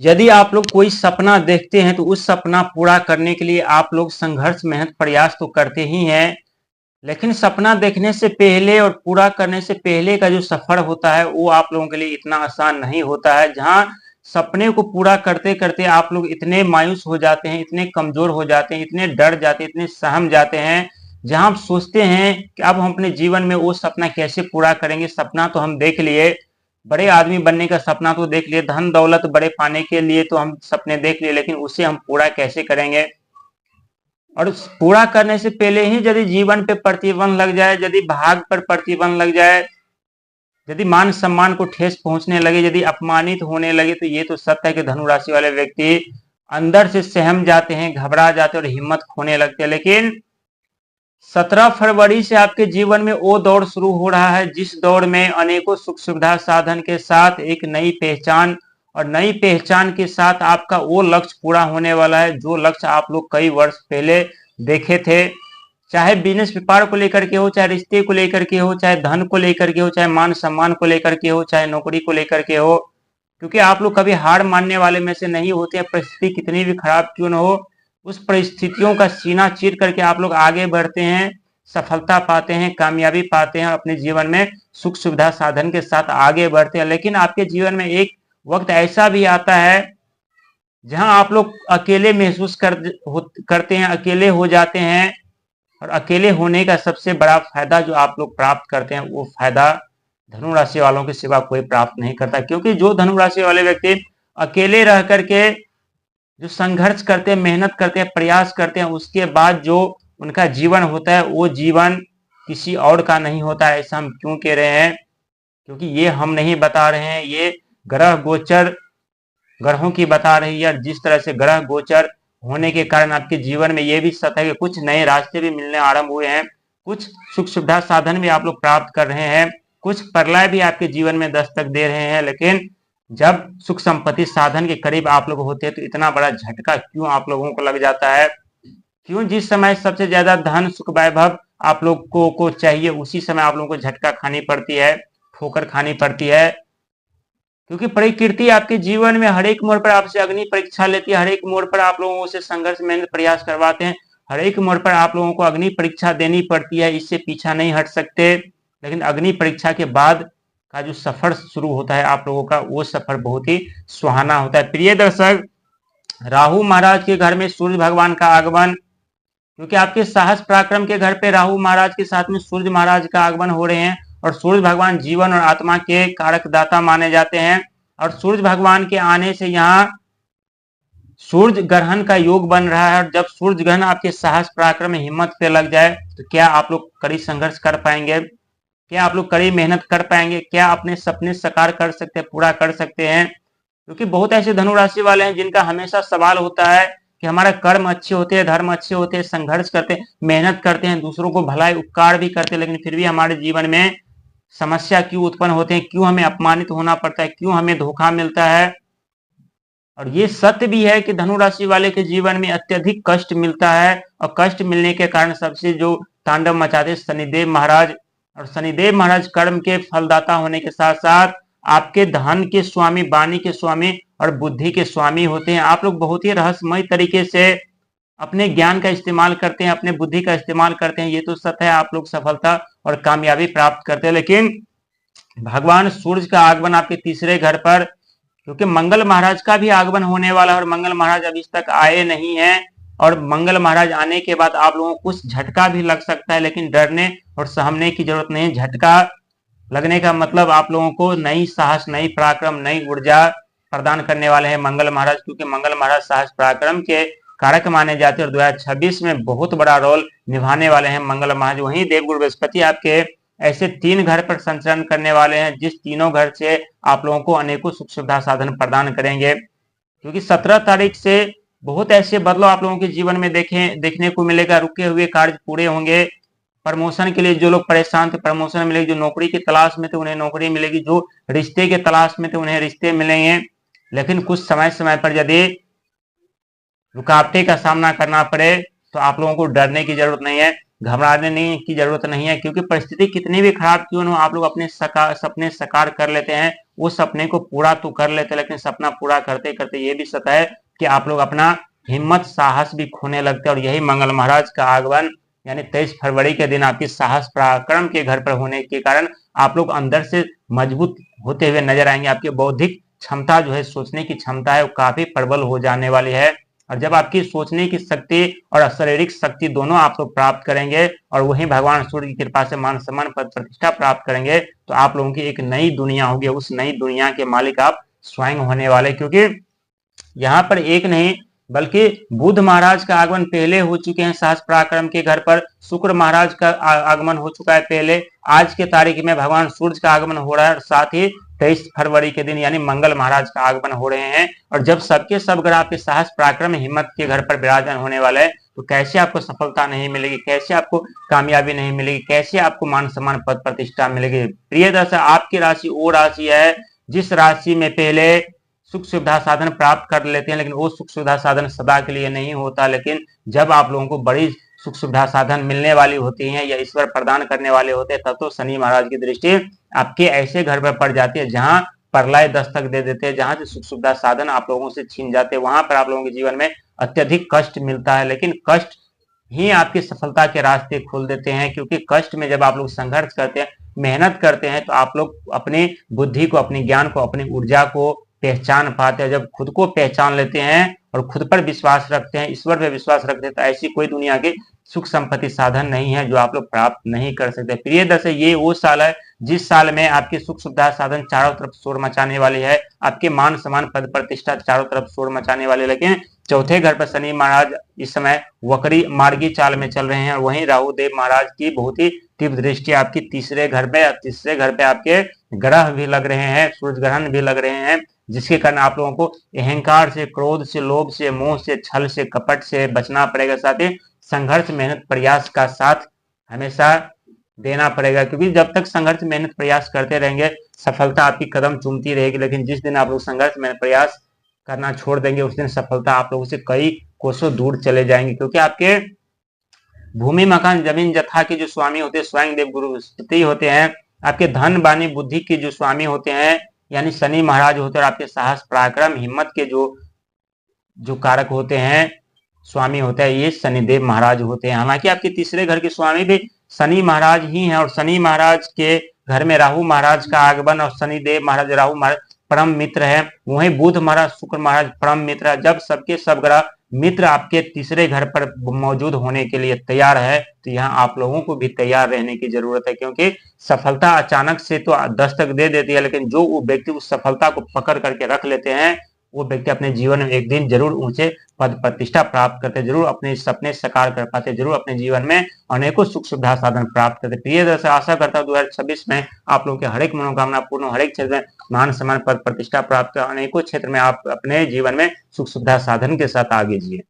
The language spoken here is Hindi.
यदि आप लोग कोई सपना देखते हैं तो उस सपना पूरा करने के लिए आप लोग संघर्ष मेहनत प्रयास तो करते ही हैं, लेकिन सपना देखने से पहले और पूरा करने से पहले का जो सफर होता है वो आप लोगों के लिए इतना आसान नहीं होता है। जहां सपने को पूरा करते करते आप लोग इतने मायूस हो जाते हैं, इतने कमजोर हो जाते हैं, इतने डर जाते हैं, इतने सहम जाते हैं, जहां आप सोचते हैं कि अब हम अपने जीवन में वो सपना कैसे पूरा करेंगे। सपना तो हम देख लिए, बड़े आदमी बनने का सपना तो देख लिए, धन दौलत बड़े पाने के लिए तो हम सपने देख लिए, लेकिन उसे हम पूरा कैसे करेंगे। और पूरा करने से पहले ही यदि जीवन पे प्रतिबंध लग जाए, यदि भाग पर प्रतिबंध लग जाए, यदि मान सम्मान को ठेस पहुंचने लगे, यदि अपमानित होने लगे, तो ये तो सत्य है कि धनु राशि वाले व्यक्ति अंदर से सहम जाते हैं, घबरा जाते हैं और हिम्मत खोने लगते हैं। लेकिन 17 फरवरी से आपके जीवन में वो दौर शुरू हो रहा है जिस दौर में अनेकों सुख सुविधा साधन के साथ एक नई पहचान, और नई पहचान के साथ आपका वो लक्ष्य पूरा होने वाला है जो लक्ष्य आप लोग कई वर्ष पहले देखे थे। चाहे बिजनेस व्यापार को लेकर के हो, चाहे रिश्ते को लेकर के हो, चाहे धन को लेकर के हो, चाहे मान सम्मान को लेकर के हो, चाहे नौकरी को लेकर के हो, क्योंकि आप लोग कभी हार मानने वाले में से नहीं होते हैं। परिस्थिति कितनी भी खराब क्यों न हो, उस परिस्थितियों का सीना चीर करके आप लोग आगे बढ़ते हैं, सफलता पाते हैं, कामयाबी पाते हैं और अपने जीवन में सुख सुविधा साधन के साथ आगे बढ़ते हैं। लेकिन आपके जीवन में एक वक्त ऐसा भी आता है जहां आप लोग अकेले महसूस करते हैं, अकेले हो जाते हैं, और अकेले होने का सबसे बड़ा फायदा जो आप लोग प्राप्त करते हैं वो फायदा धनु राशि वालों के सिवा कोई प्राप्त नहीं करता। क्योंकि जो धनु राशि वाले व्यक्ति अकेले रह करके जो संघर्ष करते हैं, मेहनत करते हैं, प्रयास करते हैं, उसके बाद जो उनका जीवन होता है वो जीवन किसी और का नहीं होता है। ऐसा हम क्यों कह रहे हैं? क्योंकि ये हम नहीं बता रहे हैं, ये ग्रह गोचर ग्रहों की बता रही है। जिस तरह से ग्रह गोचर होने के कारण आपके जीवन में ये भी सत्य है कि कुछ नए रास्ते भी मिलने आरंभ हुए हैं, कुछ सुख सुविधा साधन भी आप लोग प्राप्त कर रहे हैं, कुछ प्रलय भी आपके जीवन में दस्तक दे रहे हैं। लेकिन जब सुख संपत्ति साधन के करीब आप लोग होते हैं तो इतना बड़ा झटका क्यों आप लोगों को लग जाता है? क्यों जिस समय सबसे ज्यादा धन सुख वैभव आप लोग को चाहिए उसी समय आप लोगों को झटका खानी पड़ती है, ठोकर खानी पड़ती है? क्योंकि प्रकृति आपके जीवन में हर एक मोड़ पर आपसे अग्नि परीक्षा लेती है, हर एक मोड़ पर आप लोगों से संघर्ष मेहनत प्रयास करवाते हैं, हर एक मोड़ पर आप लोगों को अग्नि परीक्षा देनी पड़ती है, इससे पीछा नहीं हट सकते। लेकिन अग्नि परीक्षा के बाद का जो सफर शुरू होता है आप लोगों का, वो सफर बहुत ही सुहाना होता है। प्रिय दर्शक, राहु महाराज के घर में सूर्य भगवान का आगमन, क्योंकि आपके साहस पराक्रम के घर पे राहु महाराज के साथ में सूर्य महाराज का आगमन हो रहे हैं, और सूर्य भगवान जीवन और आत्मा के कारक दाता माने जाते हैं। और सूर्य भगवान के आने से यहाँ सूर्य ग्रहण का योग बन रहा है, और जब सूर्य ग्रहण आपके साहस पराक्रम में हिम्मत पे लग जाए तो क्या आप लोग कड़ी संघर्ष कर पाएंगे? क्या आप लोग कड़ी मेहनत कर पाएंगे? क्या अपने सपने साकार कर सकते हैं, पूरा कर सकते हैं? क्योंकि बहुत ऐसे धनु राशि वाले हैं जिनका हमेशा सवाल होता है कि हमारा कर्म अच्छे होते हैं, धर्म अच्छे होते हैं, संघर्ष करते हैं, मेहनत करते हैं, दूसरों को भलाई उपकार भी करते हैं, लेकिन फिर भी हमारे जीवन में समस्या क्यों उत्पन्न होते हैं, क्यों हमें अपमानित होना पड़ता है, क्यों हमें धोखा मिलता है? और ये सत्य भी है कि धनु राशि वाले के जीवन में अत्यधिक कष्ट मिलता है, और कष्ट मिलने के कारण सबसे जो तांडव मचाते शनिदेव महाराज। और शनिदेव महाराज कर्म के फलदाता होने के साथ साथ आपके धन के स्वामी, वाणी के स्वामी और बुद्धि के स्वामी होते हैं। आप लोग बहुत ही रहस्यमय तरीके से अपने ज्ञान का इस्तेमाल करते हैं, अपने बुद्धि का इस्तेमाल करते हैं, ये तो सत्य है। आप लोग सफलता और कामयाबी प्राप्त करते हैं। लेकिन भगवान सूर्य का आगमन आपके तीसरे घर पर, क्योंकि मंगल महाराज का भी आगमन होने वाला है, और मंगल महाराज अभी तक आए नहीं हैं, और मंगल महाराज आने के बाद आप लोगों को कुछ झटका भी लग सकता है, लेकिन डरने और सहमने की जरूरत नहीं। झटका लगने का मतलब आप लोगों को नई साहस, नई पराक्रम, नई ऊर्जा प्रदान करने वाले हैं मंगल महाराज, क्योंकि मंगल महाराज साहस पराक्रम के कारक माने जाते हैं, और 2026 में बहुत बड़ा रोल निभाने वाले हैं मंगल महाराज। वहीं देवगुरु बृहस्पति आपके ऐसे 3 घर पर संचरण करने वाले हैं जिस तीनों घर से आप लोगों को अनेकों सुख सुविधा साधन प्रदान करेंगे। क्योंकि 17 तारीख से बहुत ऐसे बदलाव आप लोगों के जीवन में देखने को मिलेगा। रुके हुए कार्य पूरे होंगे, प्रमोशन के लिए जो लोग परेशान थे प्रमोशन मिलेगी, जो नौकरी की तलाश में थे उन्हें नौकरी मिलेगी, जो रिश्ते के तलाश में थे उन्हें रिश्ते मिलेंगे। लेकिन कुछ समय समय पर यदि रुकावटें का सामना करना पड़े तो आप लोगों को डरने की जरूरत नहीं है। घबराने की जरूरत नहीं है, क्योंकि परिस्थिति कितनी भी खराब क्यों न हो, आप लोग अपने सपने साकार कर लेते हैं। वो सपने को पूरा तो कर लेते हैं, लेकिन सपना पूरा करते करते ये भी सता है कि आप लोग अपना हिम्मत साहस भी खोने लगते हैं। और यही मंगल महाराज का आगमन यानी 23 फरवरी के दिन आपकी साहस पराक्रम के घर पर होने के कारण आप लोग अंदर से मजबूत होते हुए नजर आएंगे। आपकी बौद्धिक क्षमता जो है, सोचने की क्षमता है, वो काफी प्रबल हो जाने वाली है। और जब आपकी सोचने की शक्ति और शारीरिक शक्ति दोनों आप लोग प्राप्त करेंगे और वही भगवान सूर्य की कृपा से मान सम्मान पद प्रतिष्ठा प्राप्त करेंगे, तो आप लोगों की एक नई दुनिया होगी। उस नई दुनिया के मालिक आप स्वयं होने वाले, क्योंकि यहाँ पर एक नहीं बल्कि बुध महाराज का आगमन पहले हो चुके हैं साहस पराक्रम के घर पर। शुक्र महाराज का आगमन हो चुका है पहले। आज के तारीख में भगवान सूर्य का आगमन हो रहा है, और साथ ही 23 फरवरी के दिन यानी मंगल महाराज का आगमन हो रहे हैं। और जब सबके सब ग्रह आपके साहस पराक्रम हिम्मत के घर पर विराजमान होने वाले हैं, तो कैसे आपको सफलता नहीं मिलेगी, कैसे आपको कामयाबी नहीं मिलेगी, कैसे आपको मान सम्मान पद प्रतिष्ठा मिलेगी। प्रिय दर्शक, आपकी राशि वो राशि है जिस राशि में पहले सुख सुविधा साधन प्राप्त कर लेते हैं, लेकिन वो सुख सुविधा साधन सदा के लिए नहीं होता। लेकिन जब आप लोगों को बड़ी सुख सुविधा साधन मिलने वाली होती हैं या ईश्वर प्रदान करने वाले होते हैं, तब तो शनि महाराज की दृष्टि आपके ऐसे घर पर पड़ जाती है जहां प्रलय दस्तक दे देते हैं, जहां से सुख सुविधा साधन आप लोगों से छीन जाते हैं। वहां पर आप लोगों के जीवन में अत्यधिक कष्ट मिलता है, लेकिन कष्ट ही आपकी सफलता के रास्ते खोल देते हैं। क्योंकि कष्ट में जब आप लोग संघर्ष करते हैं, मेहनत करते हैं, तो आप लोग अपनी बुद्धि को, अपने ज्ञान को, अपनी ऊर्जा को पहचान पाते हैं। जब खुद को पहचान लेते हैं और खुद पर विश्वास रखते हैं, ईश्वर पर विश्वास रखते हैं, तो ऐसी कोई दुनिया के सुख संपत्ति साधन नहीं है जो आप लोग प्राप्त नहीं कर सकते। प्रिय दर्शक, ये वो साल है जिस साल में आपकी सुख सुविधा साधन चारों तरफ शोर मचाने वाली है, आपके मान सम्मान पद प्रतिष्ठा चारों तरफ शोर मचाने वाले। लेकिन चौथे घर पर शनि महाराज इस समय वक्री मार्गी चाल में चल रहे हैं, और वहीं राहु देव महाराज की बहुत ही तीव्र दृष्टि आपकी तीसरे घर पे, तीसरे घर पे आपके ग्रह भी लग रहे हैं, सूर्य ग्रहण भी लग रहे हैं, जिसके कारण आप लोगों को अहंकार से, क्रोध से, लोभ से, मोह से, छल से, कपट से बचना पड़ेगा। साथ ही संघर्ष, मेहनत, प्रयास का साथ हमेशा देना पड़ेगा, क्योंकि जब तक संघर्ष, मेहनत, प्रयास करते रहेंगे, सफलता आपकी कदम चूमती रहेगी। लेकिन जिस दिन आप लोग संघर्ष, मेहनत, प्रयास करना छोड़ देंगे, उस दिन सफलता आप लोगों से कई कोसों दूर चले जाएंगे। क्योंकि आपके भूमि, मकान, जमीन जथा के जो स्वामी होते हैं स्वयं देव गुरु बृहस्पति होते हैं। आपके धन, वाणी, बुद्धि के जो स्वामी होते हैं यानी शनि महाराज होते हैं। और आपके साहस, पराक्रम, हिम्मत के जो कारक होते हैं, स्वामी होते हैं, ये शनिदेव महाराज होते हैं। हालांकि आपके तीसरे घर के स्वामी भी शनि महाराज ही हैं, और शनि महाराज के घर में राहु महाराज का आगमन, और शनिदेव महाराज, राहु महाराज परम मित्र है। वहीं बुध महाराज, शुक्र महाराज परम मित्र है। जब सबके सब ग्रह मित्र आपके तीसरे घर पर मौजूद होने के लिए तैयार है, तो यहाँ आप लोगों को भी तैयार रहने की जरूरत है। क्योंकि सफलता अचानक से तो दस्तक दे देती है, लेकिन जो वो व्यक्ति उस सफलता को पकड़ करके रख लेते हैं, वो व्यक्ति अपने जीवन में एक दिन जरूर ऊंचे पद प्रतिष्ठा प्राप्त करते, जरूर अपने सपने साकार कर पाते, जरूर अपने जीवन में अनेकों सुख सुविधा साधन प्राप्त करते। प्रिय दर्शक, आशा करता हूँ 2026 में आप लोगों के हर एक मनोकामना पूर्ण, हर एक क्षेत्र में मान सम्मान पद प्रतिष्ठा प्राप्त कर, अनेकों क्षेत्र में आप अपने जीवन में सुख सुविधा साधन के साथ आगे जिए।